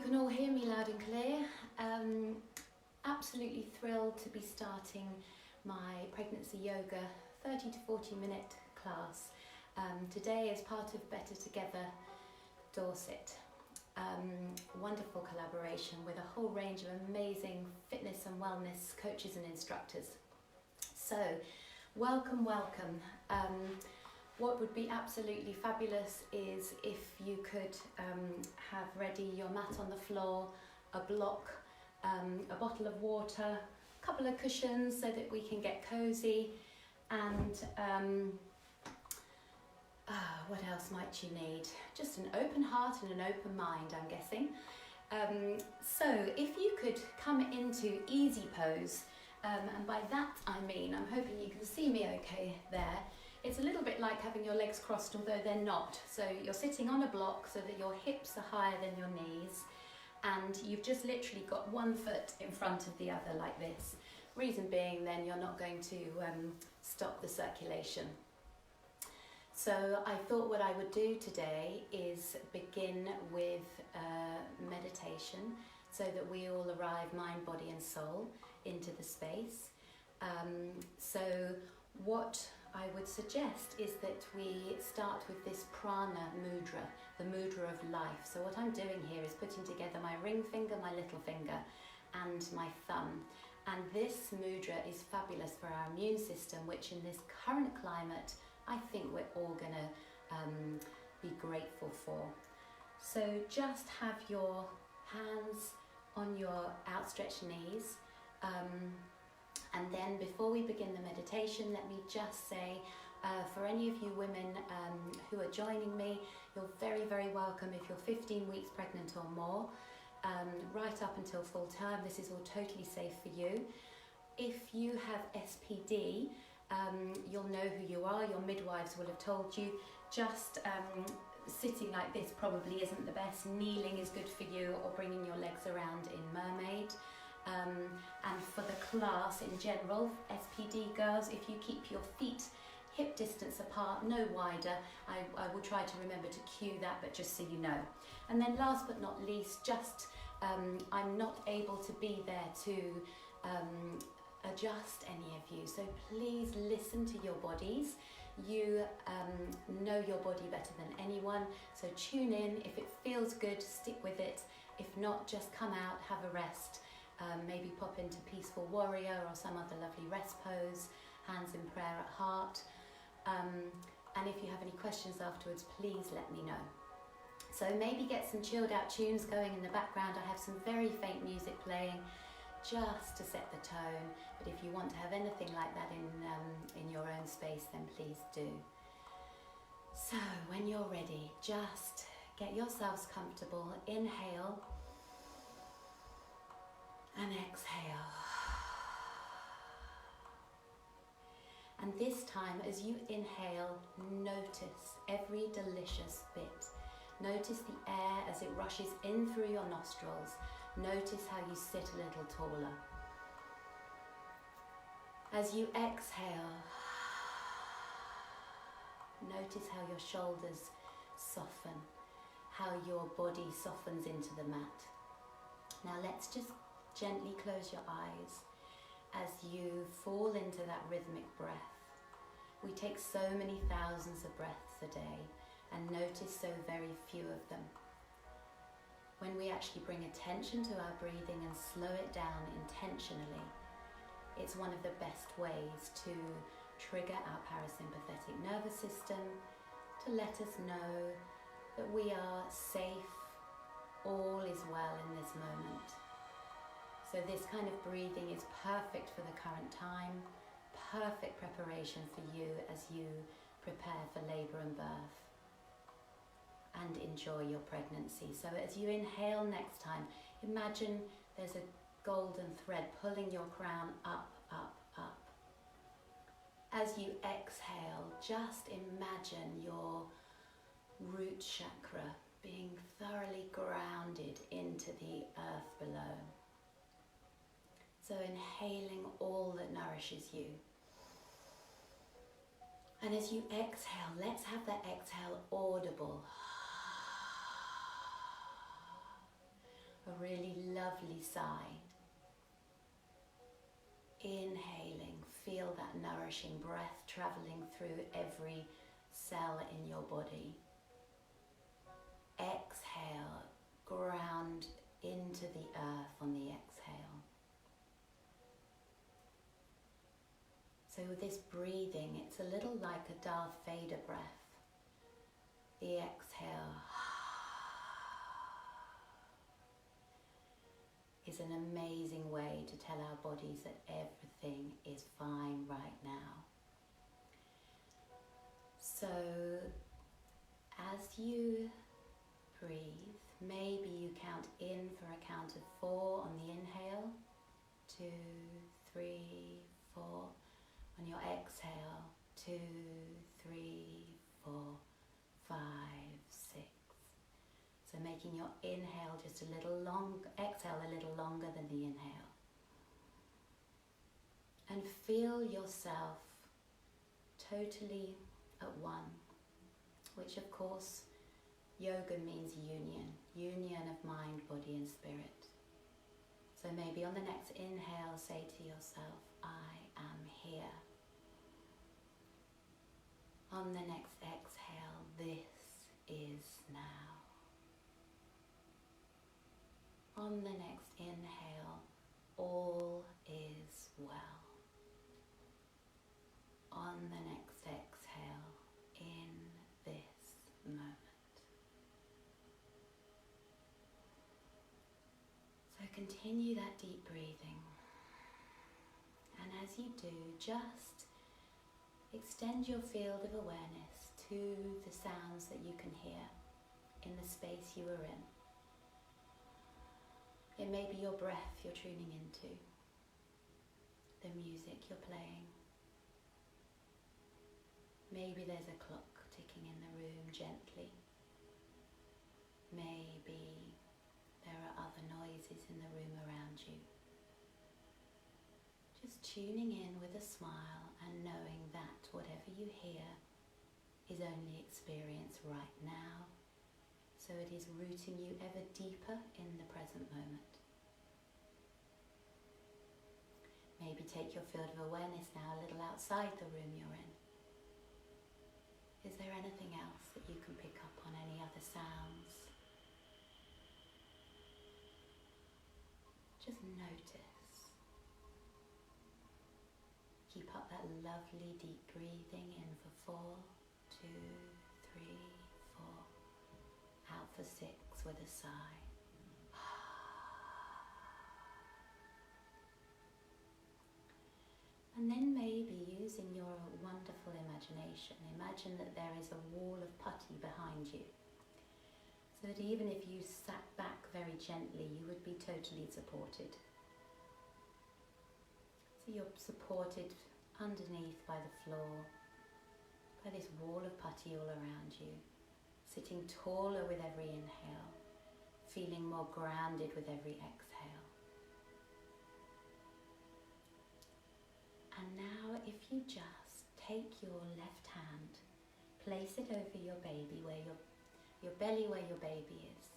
can all hear me loud and clear. Absolutely thrilled to be starting my pregnancy yoga 30 to 40 minute class today as part of Better Together Dorset. Wonderful collaboration with a whole range of amazing fitness and wellness coaches and instructors. So, welcome. What would be absolutely fabulous is if you could have ready your mat on the floor, a block, a bottle of water, a couple of cushions so that we can get cozy, and what else might you need? Just an open heart and an open mind, I'm guessing. So if you could come into easy pose, and by that I mean, I'm hoping you can see me okay there. It's a little bit like having your legs crossed, although they're not. So you're sitting on a block so that your hips are higher than your knees, and you've just literally got one foot in front of the other like this. Reason being, then you're not going to stop the circulation. So I thought what I would do today is begin with meditation so that we all arrive mind, body and soul into the space. So what I would suggest is that we start with this prana mudra, the mudra of life. So what I'm doing here is putting together my ring finger, my little finger and my thumb. And this mudra is fabulous for our immune system, which in this current climate, I think we're all gonna be grateful for. So just have your hands on your outstretched knees. And then before we begin the meditation, let me just say, for any of you women who are joining me, you're very, very welcome if you're 15 weeks pregnant or more, right up until full term. This is all totally safe for you. If you have SPD, you'll know who you are. Your midwives will have told you. Just sitting like this probably isn't the best. Kneeling is good for you, or bringing your legs around in Mermaid. And for the class in general, SPD girls, if you keep your feet hip distance apart, no wider, I will try to remember to cue that, but just so you know. And then last but not least, just I'm not able to be there to adjust any of you, so please listen to your bodies. You know your body better than anyone, so tune in. If it feels good, stick with it. If not, just come out, have a rest. Maybe pop into Peaceful Warrior or some other lovely rest pose, hands in prayer at heart. And if you have any questions afterwards, please let me know. So maybe get some chilled out tunes going in the background. I have some very faint music playing just to set the tone. But if you want to have anything like that in your own space, then please do. So when you're ready, just get yourselves comfortable. Inhale. And exhale. And this time, as you inhale, notice every delicious bit. Notice the air as it rushes in through your nostrils. Notice how you sit a little taller. As you exhale, notice how your shoulders soften, how your body softens into the mat. Now let's just gently close your eyes as you fall into that rhythmic breath. We take so many thousands of breaths a day and notice so very few of them. When we actually bring attention to our breathing and slow it down intentionally, it's one of the best ways to trigger our parasympathetic nervous system, to let us know that we are safe, all is well in this moment. So this kind of breathing is perfect for the current time, perfect preparation for you as you prepare for labour and birth and enjoy your pregnancy. So as you inhale next time, imagine there's a golden thread pulling your crown up, up, up. As you exhale, just imagine your root chakra being thoroughly grounded into the earth below. So inhaling all that nourishes you. And as you exhale, let's have that exhale audible. a really lovely sigh. Inhaling, feel that nourishing breath traveling through every cell in your body. Exhale, ground into the earth on the exhale. So with this breathing, it's a little like a Darth Vader breath. The exhale is an amazing way to tell our bodies that everything is fine right now. So as you breathe, maybe you count in for a count of 4 on the inhale, 2, 3, 4. On your exhale, 2, 3, 4, 5, 6. So making your inhale just a little long, exhale a little longer than the inhale. And feel yourself totally at one, which of course yoga means union of mind, body and spirit. So maybe on the next inhale, say to yourself, I am here. On the next exhale, this is now. On the next inhale, all is well. On the next exhale, in this moment. So continue that deep breathing. And as you do, just extend your field of awareness to the sounds that you can hear in the space you are in. It may be your breath you're tuning into, the music you're playing. Maybe there's a clock ticking in the room gently. Maybe there are other noises in the room around you. Just tuning in with a smile and knowing that whatever you hear is only experience right now. So it is rooting you ever deeper in the present moment. Maybe take your field of awareness now a little outside the room you're in. Is there anything else that you can pick up on, any other sounds? Just notice. Keep up that lovely deep breathing in for 4, 2, 3, 4. Out for 6 with a sigh. And then maybe using your wonderful imagination, imagine that there is a wall of putty behind you. So that even if you sat back very gently, you would be totally supported. So you're supported underneath by the floor, by this wall of putty all around you, sitting taller with every inhale, feeling more grounded with every exhale. And now if you just take your left hand, place it over your baby, where your belly where your baby is.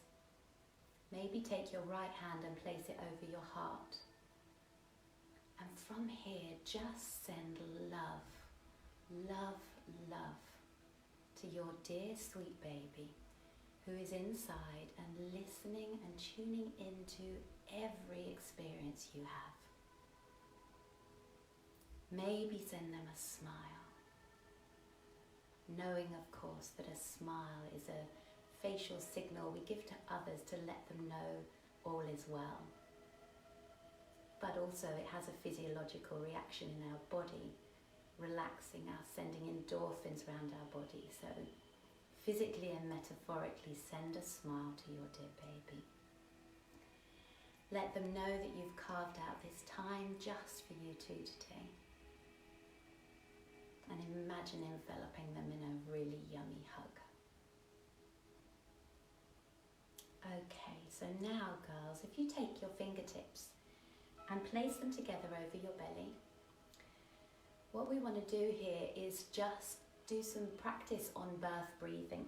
Maybe take your right hand and place it over your heart. And from here, just send love, love, love to your dear sweet baby who is inside and listening and tuning into every experience you have. Maybe send them a smile, knowing of course that a smile is a facial signal we give to others to let them know all is well. But also it has a physiological reaction in our body, relaxing us, sending endorphins around our body. So physically and metaphorically send a smile to your dear baby. Let them know that you've carved out this time just for you two today. And imagine enveloping them in a really yummy hug. Okay, so now girls, if you take your fingertips and place them together over your belly, what we want to do here is just do some practice on birth breathing.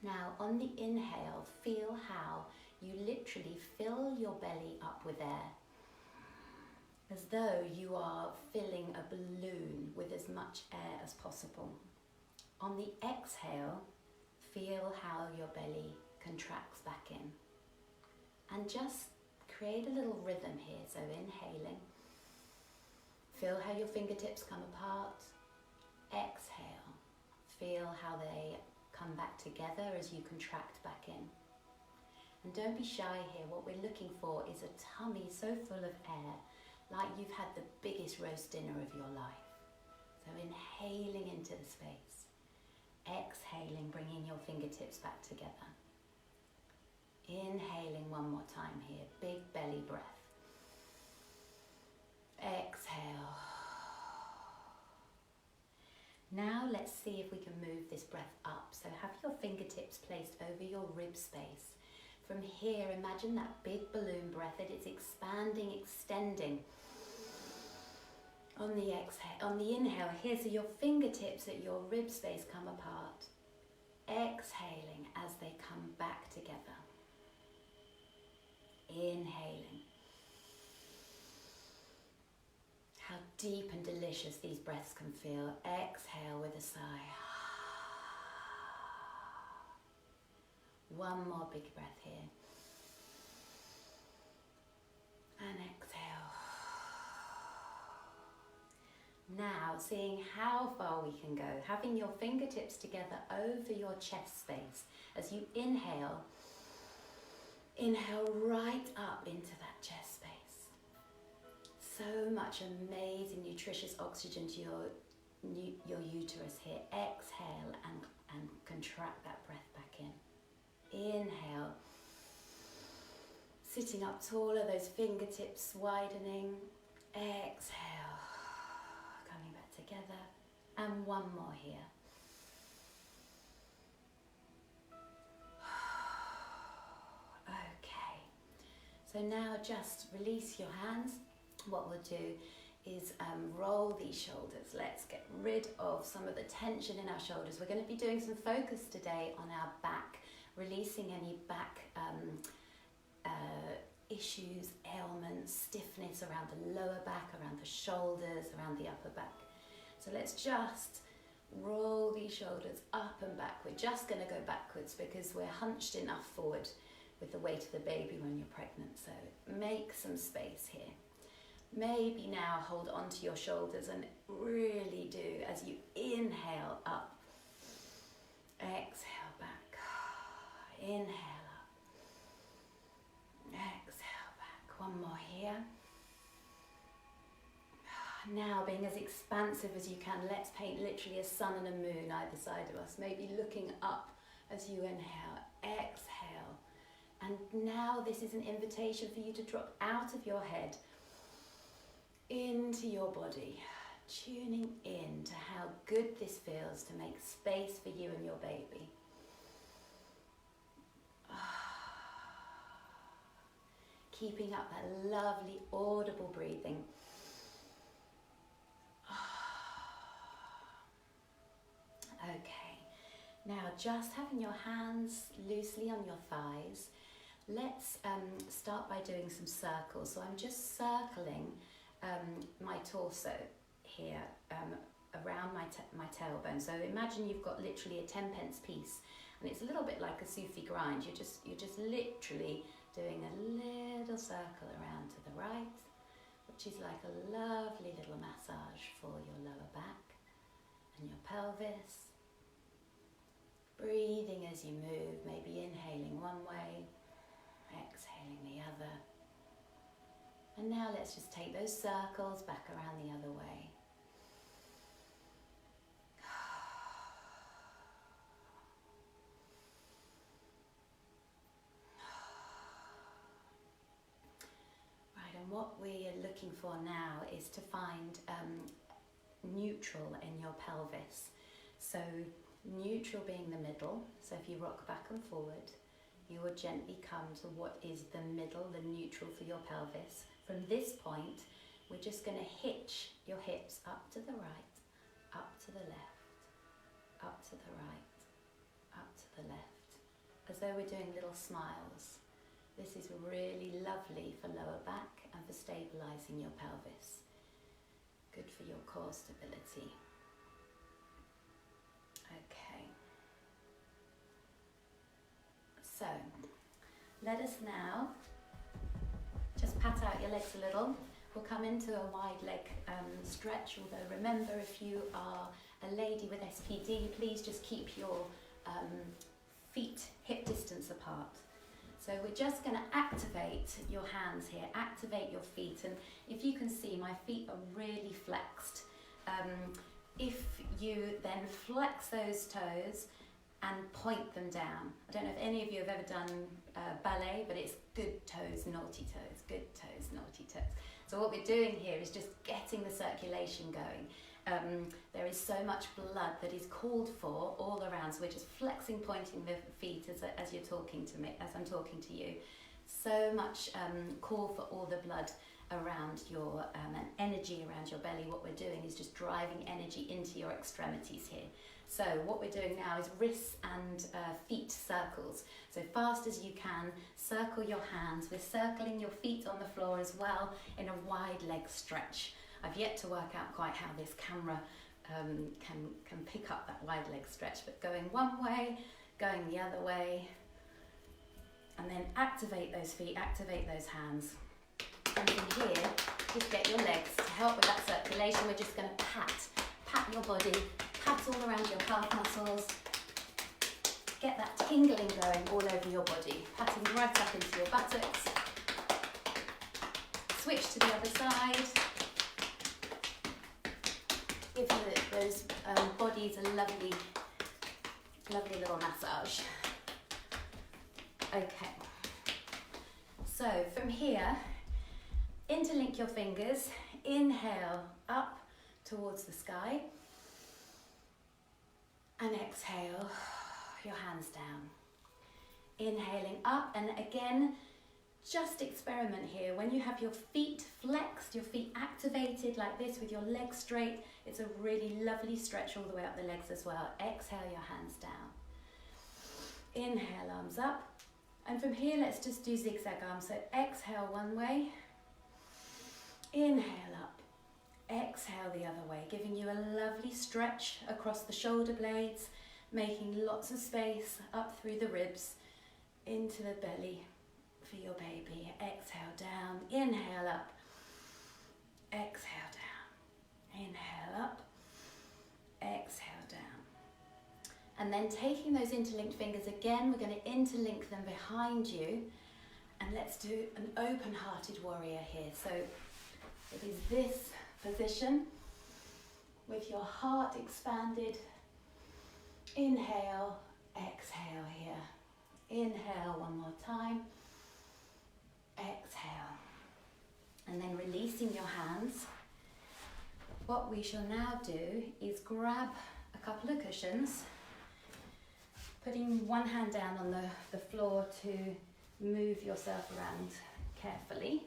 Now on the inhale, feel how you literally fill your belly up with air, as though you are filling a balloon with as much air as possible. On the exhale, feel how your belly contracts back in. And just create a little rhythm here. So inhaling, feel how your fingertips come apart. Exhale, feel how they come back together as you contract back in. And don't be shy here. What we're looking for is a tummy so full of air, like you've had the biggest roast dinner of your life. So inhaling into the space. Exhaling, bringing your fingertips back together. Inhaling one more time here. Big belly breath. Exhale. Now let's see if we can move this breath up. So have your fingertips placed over your rib space. From here, imagine that big balloon breath, that it's expanding, extending. On the exhale, on the inhale, here, so your fingertips at your rib space come apart. Exhaling as they come back together. Inhaling. How deep and delicious these breaths can feel. Exhale with a sigh. One more big breath here. And exhale. Now, seeing how far we can go, having your fingertips together over your chest space. As you inhale, inhale right up into that chest space. So much amazing, nutritious oxygen to your uterus here. Exhale and contract that breath back in. Inhale, sitting up taller, those fingertips widening. Exhale, coming back together. And one more here. Okay, so now just release your hands. What we'll do is roll these shoulders. Let's get rid of some of the tension in our shoulders. We're going to be doing some focus today on our back, releasing any back issues, ailments, stiffness around the lower back, around the shoulders, around the upper back. So let's just roll these shoulders up and back. We're just going to go backwards because we're hunched enough forward with the weight of the baby when you're pregnant. So make some space here. Maybe now hold onto your shoulders and really do, as you inhale up, exhale back, inhale up, exhale back. One more here. Now, being as expansive as you can, let's paint literally a sun and a moon either side of us, maybe looking up as you inhale, exhale. And now this is an invitation for you to drop out of your head into your body, tuning in to how good this feels to make space for you and your baby. Keeping up that lovely audible breathing. Okay, now just having your hands loosely on your thighs, let's start by doing some circles. So I'm just circling my torso here around my tailbone. So imagine you've got literally a 10-pence piece, and it's a little bit like a Sufi grind. You're just literally doing a little circle around to the right, which is like a lovely little massage for your lower back and your pelvis. Breathing as you move, maybe inhaling one way, exhaling the other. And now let's just take those circles back around the other way. Right, and what we are looking for now is to find neutral in your pelvis. So neutral being the middle. So if you rock back and forward, you will gently come to what is the middle, the neutral for your pelvis. From this point, we're just going to hitch your hips up to the right, up to the left, up to the right, up to the left, as though we're doing little smiles. This is really lovely for lower back and for stabilising your pelvis. Good for your core stability. Okay. So, let us now just pat out your legs a little. We'll come into a wide leg stretch, although remember, if you are a lady with SPD, please just keep your feet hip distance apart. So we're just going to activate your hands here, activate your feet, and if you can see, my feet are really flexed. If you then flex those toes and point them down. I don't know if any of you have ever done ballet, but it's good toes, naughty toes, good toes, naughty toes. So what we're doing here is just getting the circulation going. There is so much blood that is called for all around, so we're just flexing, pointing the feet as you're talking to me, as I'm talking to you. So much call for all the blood around your and energy around your belly. What we're doing is just driving energy into your extremities here. So what we're doing now is wrists and feet circles. So fast as you can, circle your hands. We're circling your feet on the floor as well in a wide leg stretch. I've yet to work out quite how this camera can pick up that wide leg stretch, but going one way, going the other way, and then activate those feet, activate those hands. And from here, just get your legs to help with that circulation. We're just going to pat your body, pat all around your calf muscles. Get that tingling going all over your body, patting right up into your buttocks. Switch to the other side. Give those bodies a lovely little massage. Okay. So from here, interlink your fingers. Inhale up towards the sky. And exhale, your hands down. Inhaling up, and again, just experiment here. When you have your feet flexed, your feet activated like this with your legs straight, it's a really lovely stretch all the way up the legs as well. Exhale your hands down. Inhale, arms up. And from here, let's just do zigzag arms. So exhale one way, inhale up. Exhale the other way, giving you a lovely stretch across the shoulder blades, making lots of space up through the ribs, into the belly for your baby. Exhale down, inhale up, exhale down, inhale up, exhale down. And then taking those interlinked fingers again, we're going to interlink them behind you, and let's do an open-hearted warrior here. So it is this position with your heart expanded. Inhale, exhale here. Inhale one more time. Exhale. And then releasing your hands. What we shall now do is grab a couple of cushions, putting one hand down on the floor to move yourself around carefully.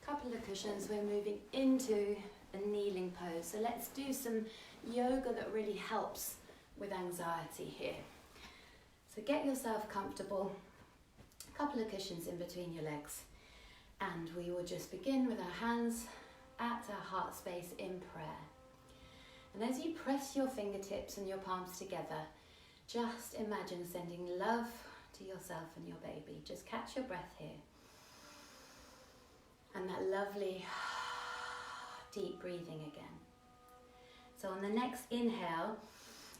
Couple of cushions, we're moving into a kneeling pose. So let's do some yoga that really helps with anxiety here. So get yourself comfortable, a couple of cushions in between your legs, and we will just begin with our hands at our heart space in prayer. And as you press your fingertips and your palms together, just imagine sending love to yourself and your baby. Just catch your breath here. And that lovely deep breathing again. So on the next inhale,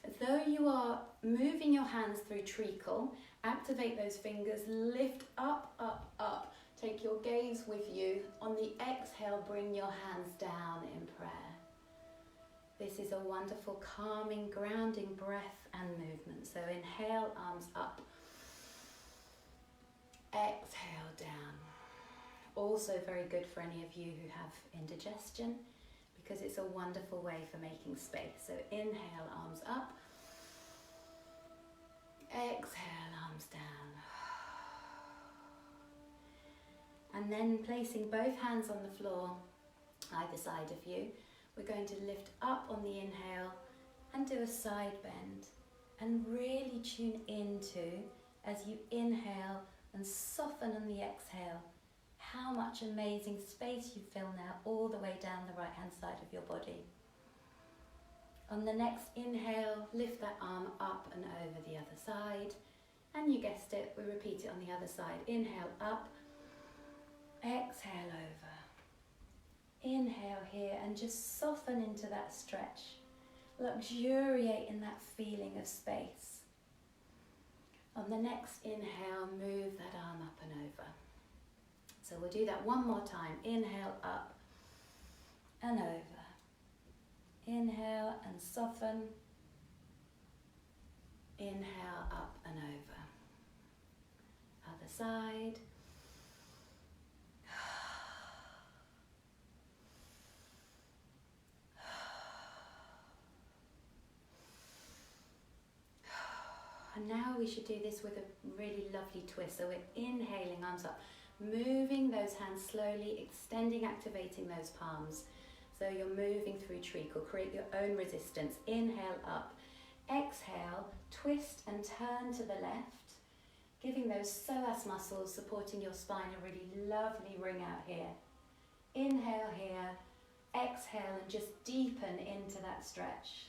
as though you are moving your hands through treacle, activate those fingers, lift up, up, up. Take your gaze with you. On the exhale, bring your hands down in prayer. This is a wonderful, calming, grounding breath and movement. So inhale, arms up. Exhale down. Also very good for any of you who have indigestion, because it's a wonderful way for making space. So inhale, arms up. Exhale, arms down. And then placing both hands on the floor, either side of you, we're going to lift up on the inhale and do a side bend. And really tune into, as you inhale, and soften on the exhale. How much amazing space you feel now all the way down the right hand side of your body. On the next inhale, lift that arm up and over the other side. And you guessed it, we repeat it on the other side. Inhale up, exhale over. Inhale here and just soften into that stretch. Luxuriate in that feeling of space. On the next inhale, move that arm up and over. So we'll do that one more time. Inhale up and over. Inhale and soften. Inhale up and over. Other side. And now we should do this with a really lovely twist. So we're inhaling, arms up, moving those hands slowly, extending, activating those palms. So you're moving through treacle, create your own resistance. Inhale up, exhale, twist and turn to the left, giving those psoas muscles supporting your spine a really lovely ring out here. Inhale here, exhale and just deepen into that stretch.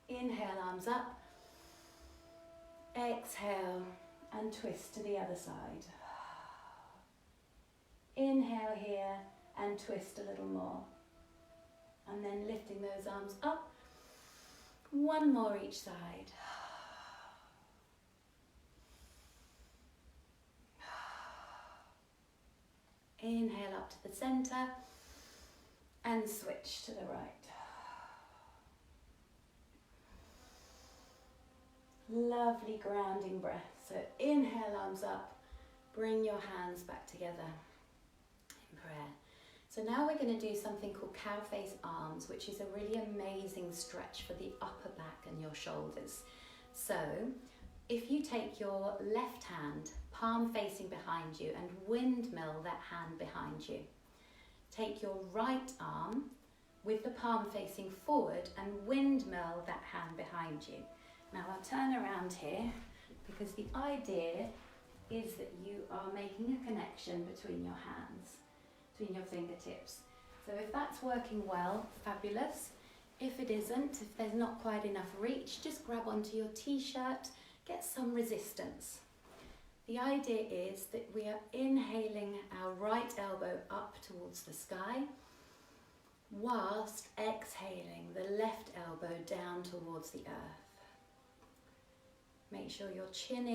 Inhale, arms up. Exhale and twist to the other side. Inhale here and twist a little more. And then lifting those arms up. One more each side. Inhale up to the center and switch to the right. Lovely grounding breath. So inhale, arms up, bring your hands back together in prayer. So now we're going to do something called cow face arms, which is a really amazing stretch for the upper back and your shoulders. So if you take your left hand, palm facing behind you, and windmill that hand behind you. Take your right arm with the palm facing forward and windmill that hand behind you. Now I'll turn around here because the idea is that you are making a connection between your hands, between your fingertips. So if that's working well, fabulous. If it isn't, if there's not quite enough reach, just grab onto your t-shirt, get some resistance. The idea is that we are inhaling our right elbow up towards the sky, whilst exhaling the left elbow down towards the earth. Make sure your chin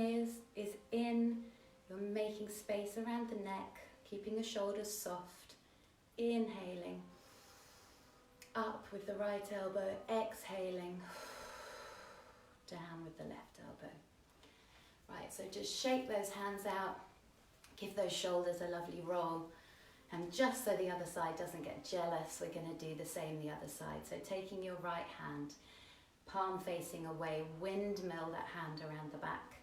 is in, you're making space around the neck, keeping the shoulders soft, inhaling, up with the right elbow, exhaling, down with the left elbow. Right, so just shake those hands out, give those shoulders a lovely roll, and just so the other side doesn't get jealous, we're going to do the same the other side. So taking your right hand, palm facing away, windmill that hand around the back.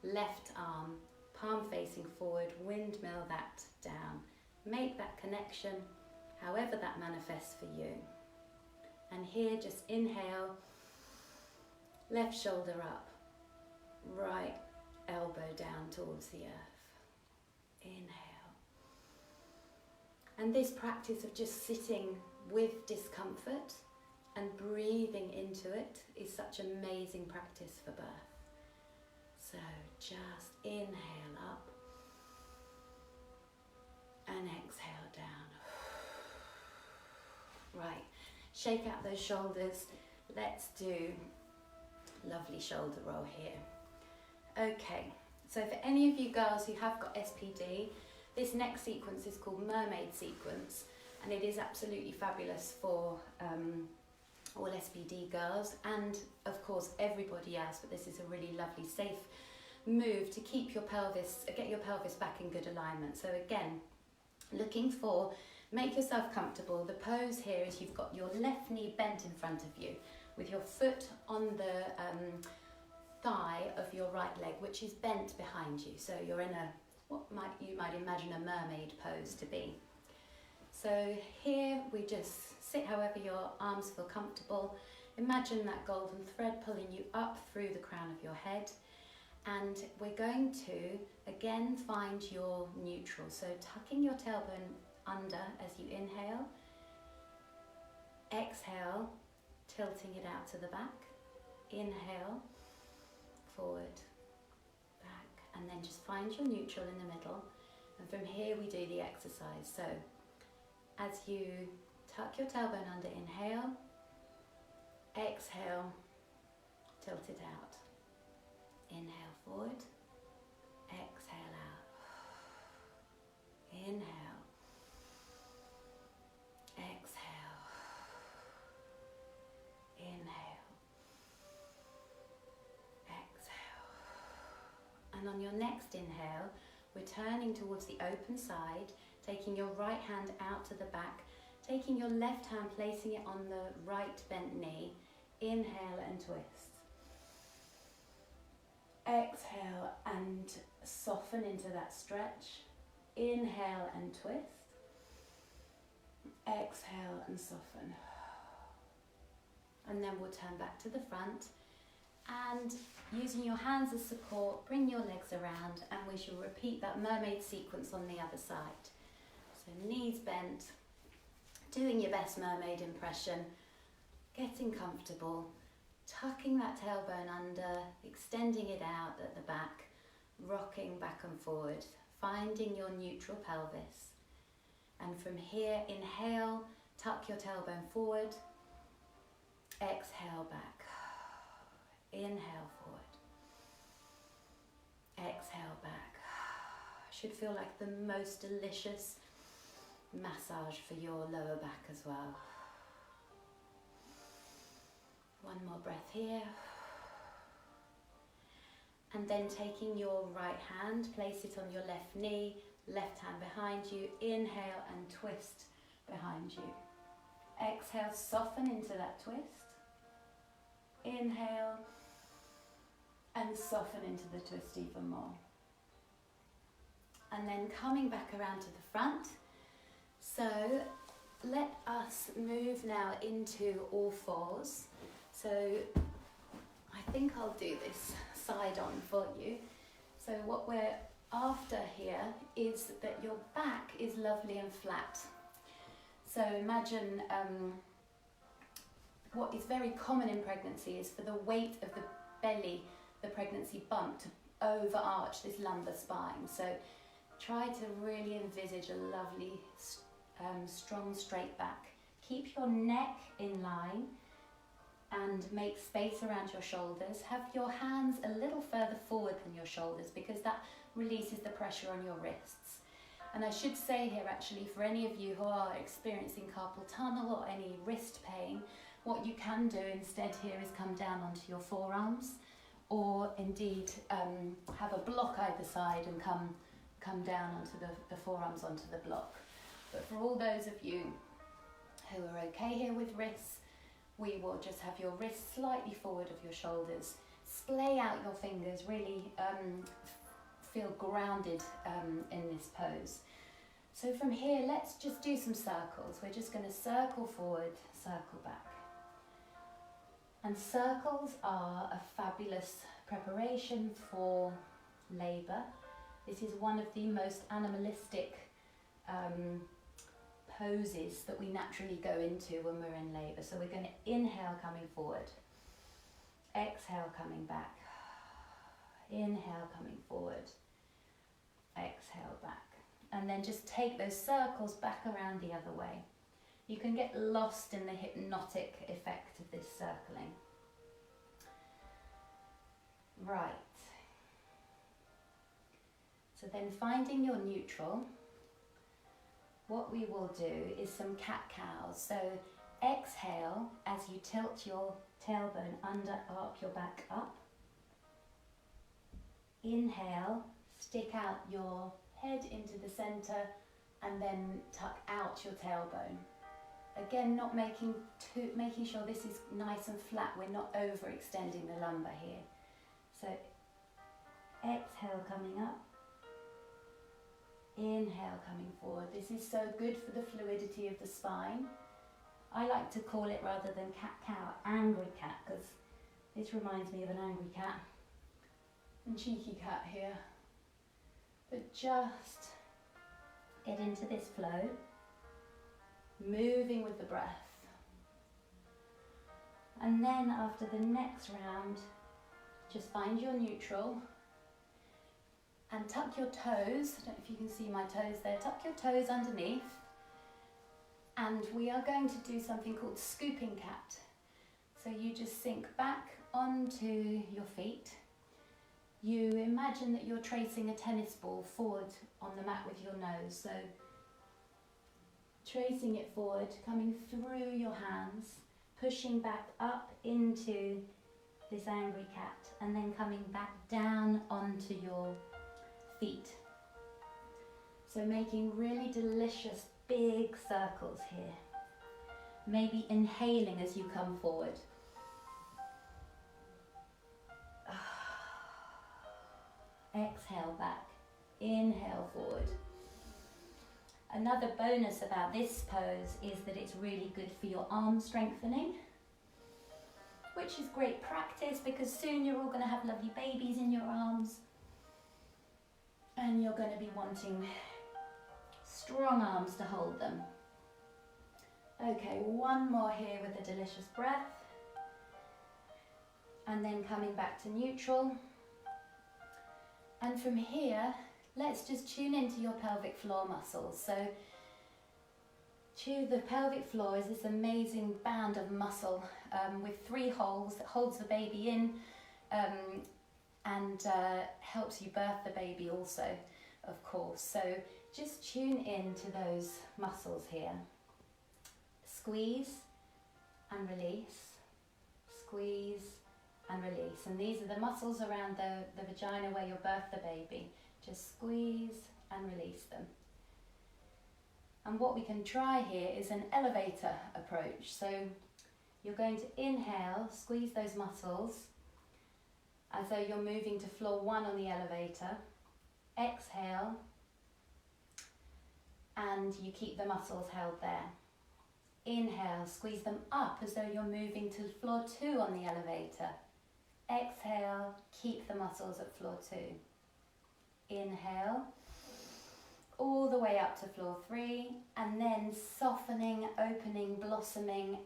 Left arm, palm facing forward, windmill that down. Make that connection, however that manifests for you. And here, just inhale, left shoulder up, right elbow down towards the earth. Inhale. And this practice of just sitting with discomfort and breathing into it is such amazing practice for birth. So just inhale up and exhale down. Right, shake out those shoulders. Let's do lovely shoulder roll here. Okay, so for any of you girls who have got SPD, this next sequence is called Mermaid Sequence, and it is absolutely fabulous for all SPD girls and of course everybody else, but this is a really lovely safe move to keep your pelvis, get your pelvis back in good alignment. So again, looking for, make yourself comfortable. The pose here is you've got your left knee bent in front of you with your foot on the thigh of your right leg, which is bent behind you. So you're in a, you might imagine a mermaid pose to be. So here we just sit however your arms feel comfortable. Imagine that golden thread pulling you up through the crown of your head. And we're going to again find your neutral. So tucking your tailbone under as you inhale, exhale, tilting it out to the back, inhale, forward, back, and then just find your neutral in the middle. And from here we do the exercise. So as you tuck your tailbone under, inhale, exhale, tilt it out. Inhale forward, exhale out. Inhale, exhale, inhale, exhale. And on your next inhale, we're turning towards the open side, taking your right hand out to the back, taking your left hand, placing it on the right bent knee. Inhale and twist. Exhale and soften into that stretch. Inhale and twist. Exhale and soften. And then we'll turn back to the front, and using your hands as support, bring your legs around, and we shall repeat that mermaid sequence on the other side. So knees bent, doing your best mermaid impression, getting comfortable, tucking that tailbone under, extending it out at the back, rocking back and forward, finding your neutral pelvis. And from here, inhale, tuck your tailbone forward, exhale back, inhale forward, exhale back. Should feel like the most delicious massage for your lower back as well. One more breath here. And then taking your right hand, place it on your left knee, left hand behind you. Inhale and twist behind you. Exhale, soften into that twist. Inhale and soften into the twist even more. And then coming back around to the front. So let us move now into all fours. So I think I'll do this side on for you. So what we're after here is that your back is lovely and flat. So imagine what is very common in pregnancy is for the weight of the belly, the pregnancy bump, to overarch this lumbar spine. So try to really envisage a lovely, strong, straight back. Keep your neck in line and make space around your shoulders. Have your hands a little further forward than your shoulders because that releases the pressure on your wrists. And I should say here actually, for any of you who are experiencing carpal tunnel or any wrist pain, what you can do instead here is come down onto your forearms, or indeed have a block either side and come down onto the forearms onto the block. But for all those of you who are okay here with wrists, we will just have your wrists slightly forward of your shoulders. Splay out your fingers, really feel grounded in this pose. So from here, let's just do some circles. We're just going to circle forward, circle back. And circles are a fabulous preparation for labour. This is one of the most animalistic poses that we naturally go into when we're in labour. So we're going to inhale coming forward, exhale coming back, inhale coming forward, exhale back. And then just take those circles back around the other way. You can get lost in the hypnotic effect of this circling. Right. So then finding your neutral, what we will do is some cat-cows. So exhale as you tilt your tailbone under, arc your back up. Inhale, stick out your head into the center and then tuck out your tailbone. Again, not making sure this is nice and flat. We're not overextending the lumbar here. So exhale coming up. Inhale coming forward. This is so good for the fluidity of the spine. I like to call it, rather than cat-cow, angry cat, because this reminds me of an angry cat. and cheeky cat here. But just get into this flow, moving with the breath. And then after the next round, just find your neutral and tuck your toes. I don't know if you can see my toes there. Tuck your toes underneath. And we are going to do something called scooping cat. So you just sink back onto your feet. You imagine that you're tracing a tennis ball forward on the mat with your nose. So tracing it forward, coming through your hands, pushing back up into this angry cat, and then coming back down onto your feet. So making really delicious big circles here. Maybe inhaling as you come forward. Exhale back, inhale forward. Another bonus about this pose is that it's really good for your arm strengthening, which is great practice because soon you're all going to have lovely babies in your arms and you're going to be wanting strong arms to hold them. Okay, one more here with a delicious breath. And then coming back to neutral. And from here, let's just tune into your pelvic floor muscles. So the pelvic floor is this amazing band of muscle with 3 holes that holds the baby in and helps you birth the baby also, of course. So just tune in to those muscles here. Squeeze and release, squeeze and release. And these are the muscles around the vagina where you'll birth the baby. Just squeeze and release them. And what we can try here is an elevator approach. So you're going to inhale, squeeze those muscles as though you're moving to floor 1 on the elevator. Exhale, and you keep the muscles held there. Inhale, squeeze them up as though you're moving to floor 2 on the elevator. Exhale, keep the muscles at floor 2. Inhale, all the way up to floor 3, and then softening, opening, blossoming,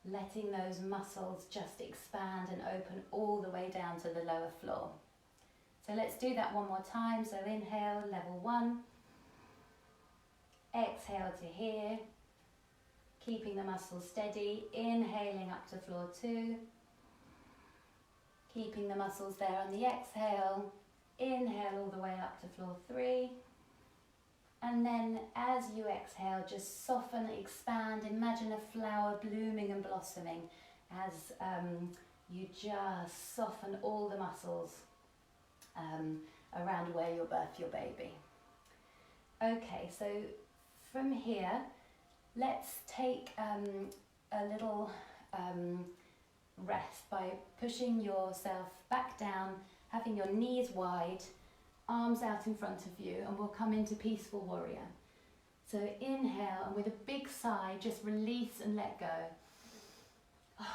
letting those muscles just expand and open all the way down to the lower floor. So let's do that one more time. So inhale, level 1. Exhale to here, keeping the muscles steady. Inhaling up to floor 2. Keeping the muscles there on the exhale. Inhale all the way up to floor 3. And then as you exhale, just soften, expand. Imagine a flower blooming and blossoming as you just soften all the muscles around where you'll birth your baby. Okay, so from here, let's take a little rest by pushing yourself back down, having your knees wide, arms out in front of you, and we'll come into peaceful warrior. So inhale, and with a big sigh, just release and let go.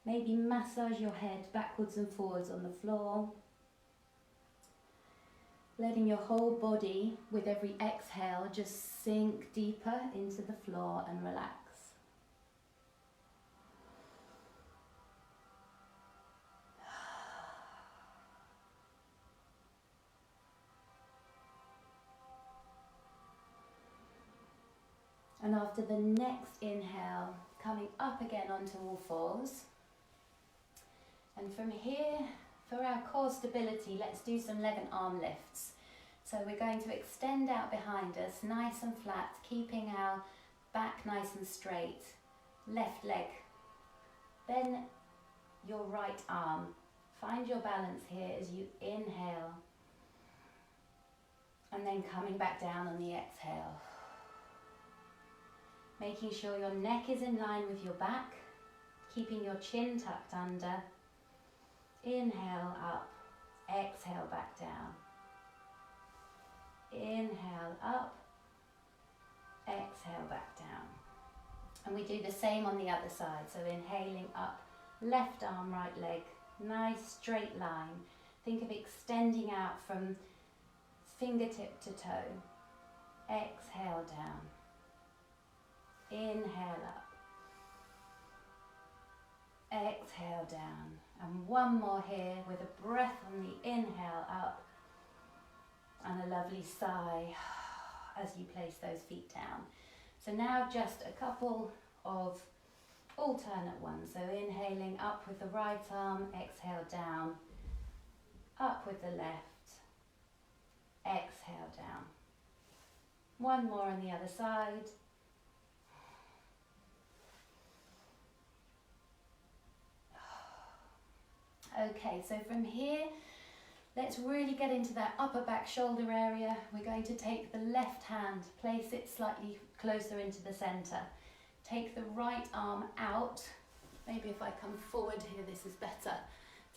Maybe massage your head backwards and forwards on the floor. Letting your whole body, with every exhale, just sink deeper into the floor and relax. And after the next inhale, coming up again onto all fours. And from here, for our core stability, let's do some leg and arm lifts. So we're going to extend out behind us, nice and flat, keeping our back nice and straight. Left leg. Then your right arm. Find your balance here as you inhale. And then coming back down on the exhale. Making sure your neck is in line with your back, keeping your chin tucked under. Inhale up, exhale back down. Inhale up, exhale back down. And we do the same on the other side. So inhaling up, left arm, right leg, nice straight line. Think of extending out from fingertip to toe. Exhale down. Inhale up. Exhale down. And one more here with a breath on the inhale up and a lovely sigh as you place those feet down. So now just a couple of alternate ones. So inhaling up with the right arm, exhale down, up with the left, exhale down. One more on the other side. Okay, so from here, let's really get into that upper back shoulder area. We're going to take the left hand, place it slightly closer into the center. Take the right arm out. Maybe if I come forward here, this is better.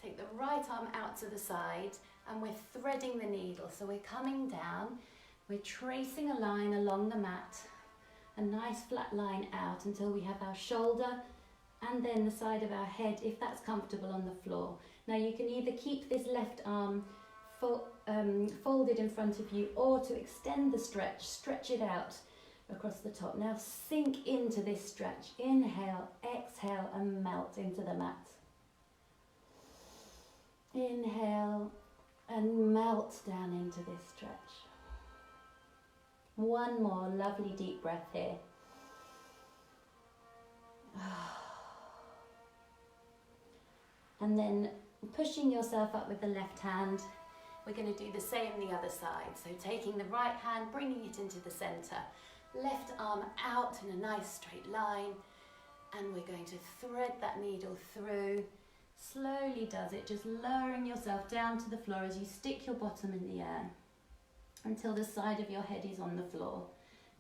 Take the right arm out to the side and we're threading the needle. So we're coming down, we're tracing a line along the mat, a nice flat line out until we have our shoulder and then the side of our head, if that's comfortable, on the floor. Now you can either keep this left arm folded in front of you, or to extend the stretch it out across the top. Now sink into this stretch. Inhale, exhale, and melt into the mat. Inhale and melt down into this stretch. One more lovely deep breath here. And then pushing yourself up with the left hand, we're going to do the same the other side. So taking the right hand, bringing it into the center, left arm out in a nice straight line, and we're going to thread that needle through. Slowly does it, just lowering yourself down to the floor as you stick your bottom in the air until the side of your head is on the floor.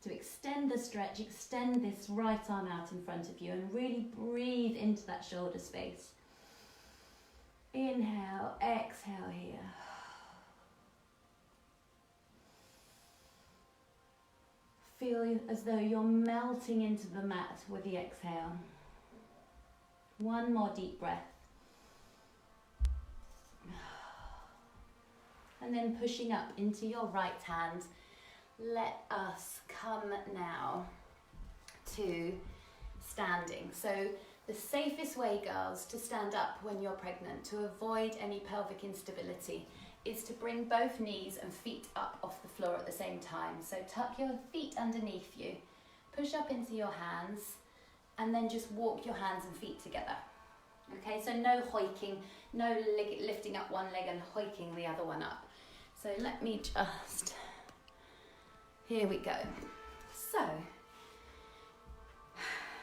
To extend the stretch, extend this right arm out in front of you and really breathe into that shoulder space. Inhale, exhale here. Feel as though you're melting into the mat with the exhale. One more deep breath. And then pushing up into your right hand. Let us come now to standing. So the safest way, girls, to stand up when you're pregnant to avoid any pelvic instability is to bring both knees and feet up off the floor at the same time. So tuck your feet underneath you, push up into your hands, and then just walk your hands and feet together. Okay, so no hoiking, no lifting up one leg and hoiking the other one up. So let me just, here we go. So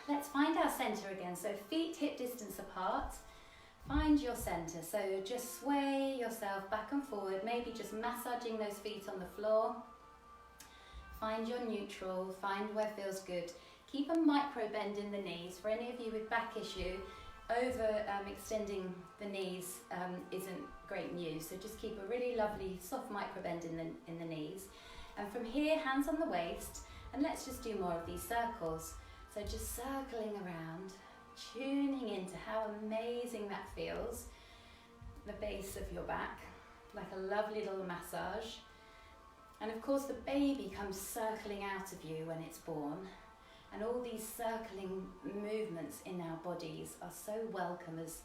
let's find our center again. So feet hip distance apart. Find your center. So just sway yourself back and forward, maybe just massaging those feet on the floor. Find your neutral, find where feels good. Keep a micro bend in the knees. For any of you with back issue, extending the knees isn't great news. So just keep a really lovely soft micro bend in the knees. And from here, hands on the waist, and let's just do more of these circles. So just circling around, tuning into how amazing that feels. The base of your back, like a lovely little massage. And of course the baby comes circling out of you when it's born. And all these circling movements in our bodies are so welcome as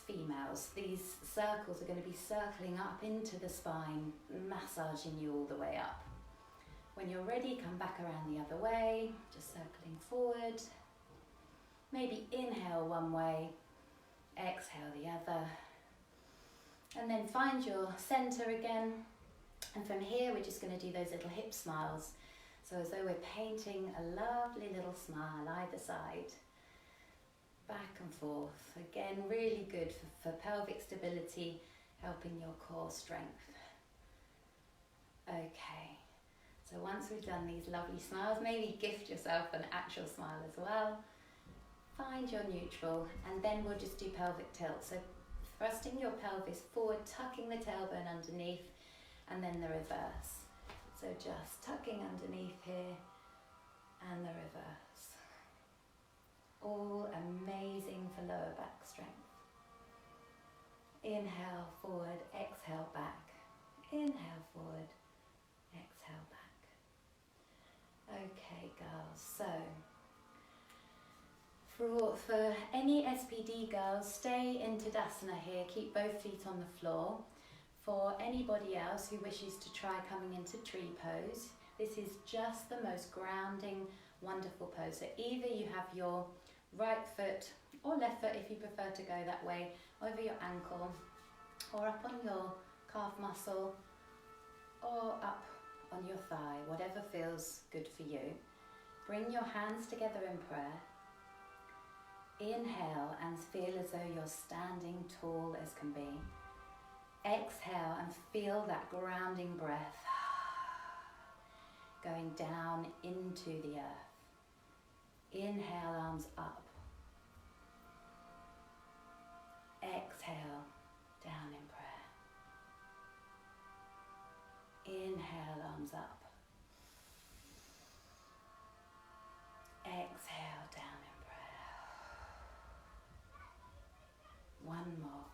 females. These circles are going to be circling up into the spine, massaging you all the way up. When you're ready, come back around the other way, just circling forward. Maybe inhale one way, exhale the other. And then find your center again. And from here, we're just going to do those little hip smiles. So as though we're painting a lovely little smile either side. Back and forth. Again, really good for pelvic stability, helping your core strength. Okay. So once we've done these lovely smiles, maybe gift yourself an actual smile as well. Find your neutral, and then we'll just do pelvic tilt. So thrusting your pelvis forward, tucking the tailbone underneath, and then the reverse. So just tucking underneath here, and the reverse. all amazing for lower back strength. Inhale forward, exhale back. Inhale forward, exhale back. Okay, girls, so for any SPD girls, stay in Tadasana here, keep both feet on the floor. For anybody else who wishes to try coming into tree pose, this is just the most grounding, wonderful pose. So either you have your right foot or left foot, if you prefer to go that way, over your ankle, or up on your calf muscle, or up on your thigh, whatever feels good for you. Bring your hands together in prayer. Inhale and feel as though you're standing tall as can be. Exhale and feel that grounding breath going down into the earth. Inhale, arms up. Exhale, down in prayer. Inhale, arms up. Exhale, down in prayer. One more.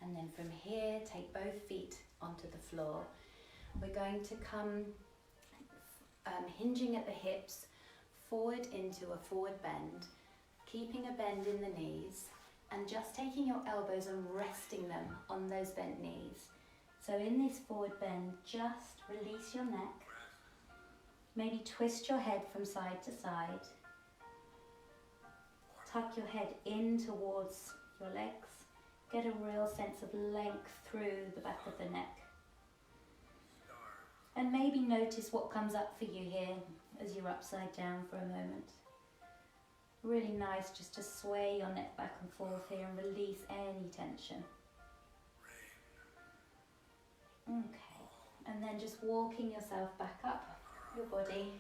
And then from here, take both feet onto the floor. We're going to come hinging at the hips, forward into a forward bend, keeping a bend in the knees, and just taking your elbows and resting them on those bent knees. So in this forward bend, just release your neck. Maybe twist your head from side to side. Tuck your head in towards your legs. Get a real sense of length through the back of the neck. And maybe notice what comes up for you here as you're upside down for a moment. Really nice just to sway your neck back and forth here and release any tension. Okay, and then just walking yourself back up your body.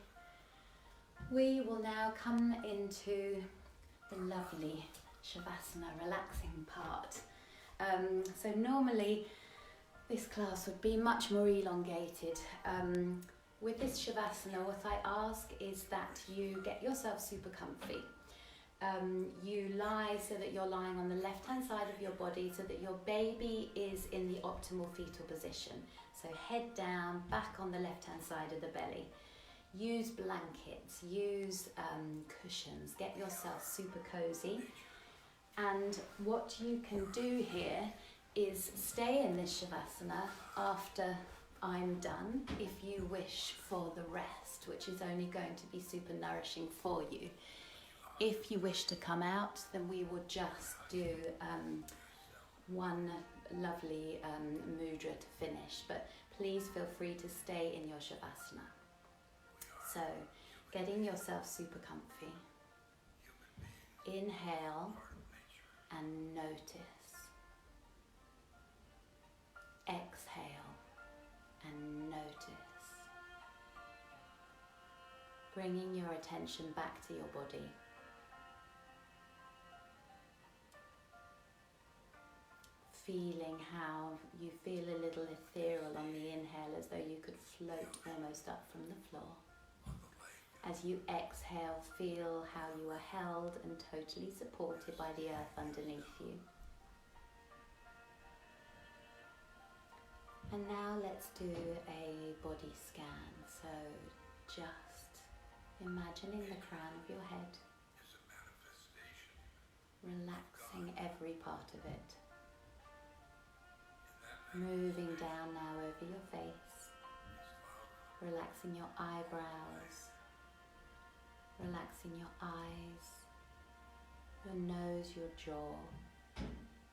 We will now come into the lovely shavasana, relaxing part. So normally this class would be much more elongated. With this shavasana, what I ask is that you get yourself super comfy. You lie so that you're lying on the left-hand side of your body so that your baby is in the optimal fetal position. So head down, back on the left-hand side of the belly. Use blankets, use cushions, get yourself super cozy. And what you can do here is stay in this shavasana after I'm done, if you wish for the rest, which is only going to be super nourishing for you. If you wish to come out, then we will just do one lovely mudra to finish, but please feel free to stay in your shavasana. So, getting yourself super comfy. Inhale and notice. Exhale and notice. Bringing your attention back to your body. Feeling how you feel a little ethereal on the inhale, as though you could float almost up from the floor. As you exhale, feel how you are held and totally supported by the earth underneath you. And now let's do a body scan. So just imagining the crown of your head, relaxing every part of it. Moving down now over your face, relaxing your eyebrows, relaxing your eyes, your nose, your jaw,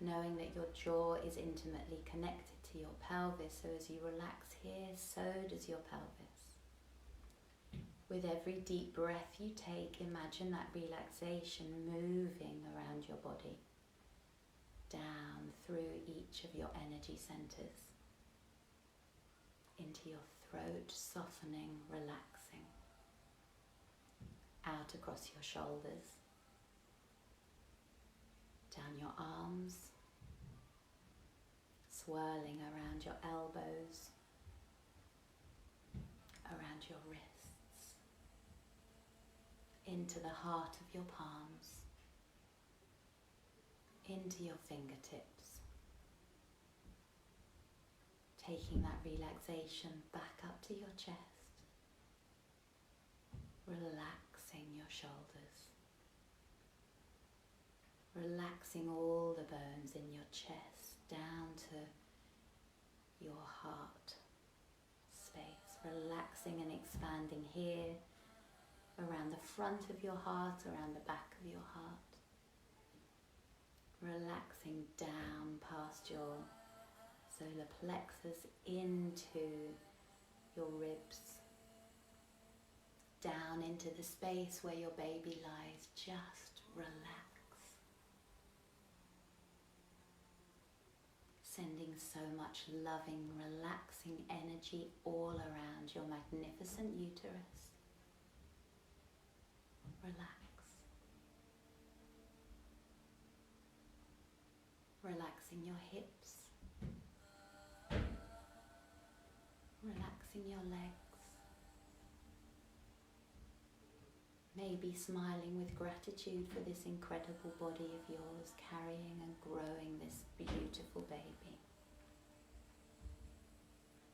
knowing that your jaw is intimately connected to your pelvis, so as you relax here, so does your pelvis. With every deep breath you take, imagine that relaxation moving around your body, down through each of your energy centers, into your throat, softening, relaxing, out across your shoulders, down your arms, swirling around your elbows, around your wrists, into the heart of your palms, into your fingertips, taking that relaxation back up to your chest, relaxing your shoulders, relaxing all the bones in your chest down to your heart space, relaxing and expanding here, around the front of your heart, around the back of your heart, relaxing down past your solar plexus into your ribs, down into the space where your baby lies. Just relax. Sending so much loving, relaxing energy all around your magnificent uterus. Relax. Relaxing your hips. Relaxing your legs. Maybe smiling with gratitude for this incredible body of yours, carrying and growing this beautiful baby.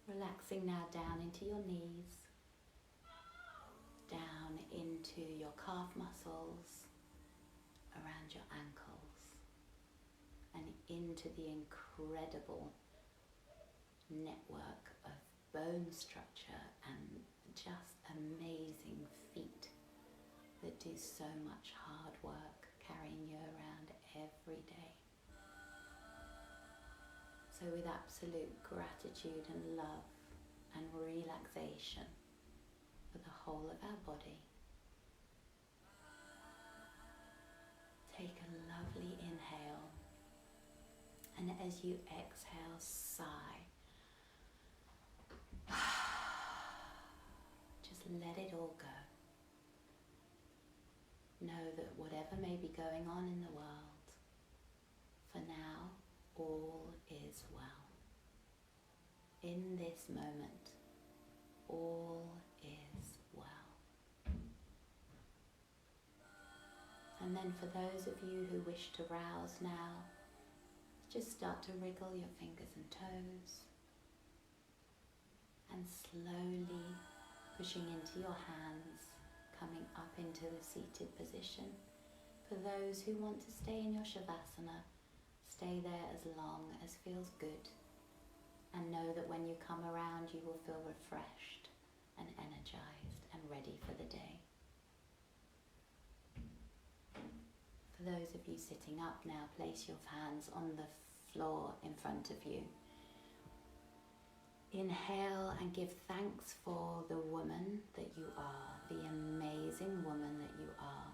Relaxing now down into your knees, down into your calf muscles, around your ankles, and into the incredible network of bone structure and just amazing feet that do so much hard work carrying you around every day. So with absolute gratitude and love and relaxation for the whole of our body, take a lovely inhale, and as you exhale, sigh. Just let it all go. Know that whatever may be going on in the world, for now, all is well. In this moment, all is well. And then for those of you who wish to rouse now, just start to wriggle your fingers and toes, and slowly pushing into your hands, coming up into the seated position. For those who want to stay in your shavasana, stay there as long as feels good, and know that when you come around you will feel refreshed and energized and ready for the day. For those of you sitting up now, place your hands on the floor in front of you. Inhale and give thanks for the woman that you are, the amazing woman that you are.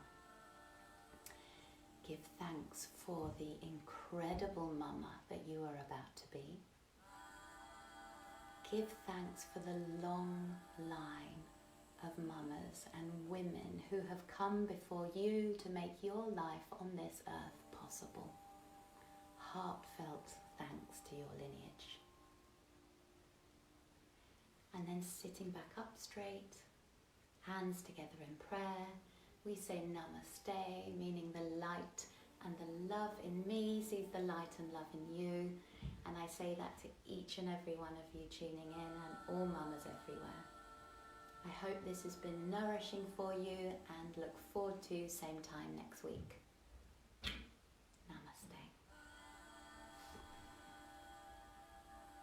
Give thanks for the incredible mama that you are about to be. Give thanks for the long line of mamas and women who have come before you to make your life on this earth possible. Heartfelt thanks to your lineage. And then sitting back up straight, hands together in prayer, we say namaste, meaning the light and the love in me sees the light and love in you. And I say that to each and every one of you tuning in, and all mamas everywhere. I hope this has been nourishing for you, and look forward to same time next week.